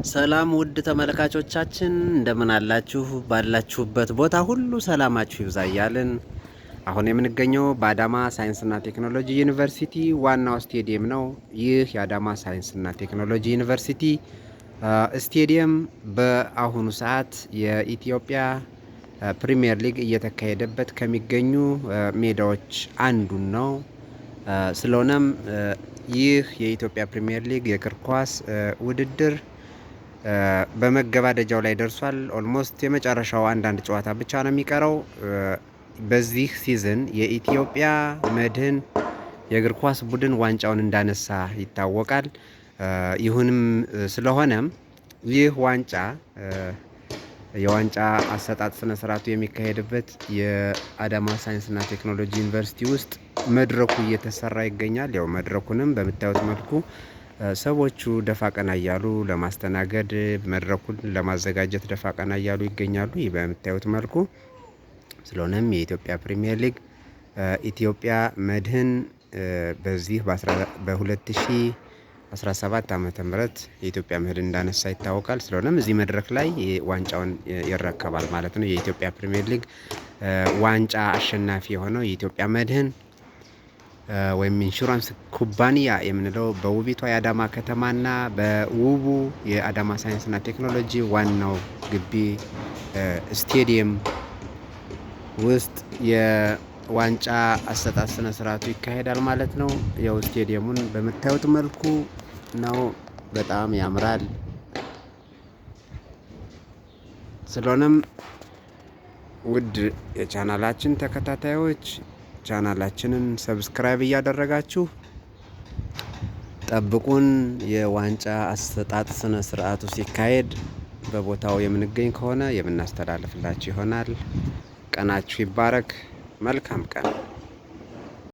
ሰላም ውድ ተመልካቾቻችን እንደምን አላችሁ? ባላችሁበት ቦታ ሁሉ ሰላማችሁ ይብዛ እያልን አሁን የምንገኘው በአዳማ ሳይንስና ቴክኖሎጂ ዩኒቨርሲቲ ዋናው ስቴዲየም ነው። ይህ የአዳማ ሳይንስና ቴክኖሎጂ ዩኒቨርሲቲ ስቴዲየም በአሁኑ ሰዓት የኢትዮጵያ ፕሪሚየር ሊግ እየተካሄደበት ከሚገኙ ሜዳዎች አንዱ ነው። ስለሆነም ይህ የኢትዮጵያ ፕሪሚየር ሊግ የእግር ኳስ ውድድር በመገባደጃው ላይ ደርሷል። ኦልሞስት የመጨረሻው አንዳንድ ጨዋታ ብቻ ነው የሚቀረው። በዚህ ሲዝን የኢትዮጵያ መድህን የእግር ኳስ ቡድን ዋንጫውን እንዳነሳ ይታወቃል። ይሁንም ስለሆነም ይህ ዋንጫ የዋንጫ አሰጣጥ ስነ ስርዓቱ የሚካሄድበት የአዳማ ሳይንስና ቴክኖሎጂ ዩኒቨርሲቲ ውስጥ መድረኩ እየተሰራ ይገኛል። ያው መድረኩንም በምታዩት መልኩ ሰዎቹ ደፋ ቀና እያሉ ለማስተናገድ መድረኩን ለማዘጋጀት ደፋ ቀና እያሉ ይገኛሉ። ይህ በምታዩት መልኩ ስለሆነም የኢትዮጵያ ፕሪሚየር ሊግ ኢትዮጵያ መድህን በዚህ በ2017 ዓመተ ምህረት የኢትዮጵያ መድህን እንዳነሳ ይታወቃል። ስለሆነም እዚህ መድረክ ላይ ዋንጫውን ይረከባል ማለት ነው። የኢትዮጵያ ፕሪሚየር ሊግ ዋንጫ አሸናፊ የሆነው የኢትዮጵያ መድህን ወይም ኢንሹራንስ ኩባንያ የምንለው በውቢቷ የአዳማ ከተማና በውቡ የአዳማ ሳይንስና ቴክኖሎጂ ዋናው ግቢ ስቴዲየም ውስጥ የዋንጫ አሰጣጥ ስነ ስርዓቱ ይካሄዳል ማለት ነው። ያው ስቴዲየሙን በምታዩት መልኩ ነው። በጣም ያምራል። ስለሆነም ውድ የቻናላችን ተከታታዮች ቻናላችንን ሰብስክራይብ እያደረጋችሁ ጠብቁን። የዋንጫ አሰጣጥ ስነ ስርዓቱ ሲካሄድ በቦታው የምንገኝ ከሆነ የምናስተላልፍላችሁ ይሆናል። ቀናችሁ ይባረክ። መልካም ቀን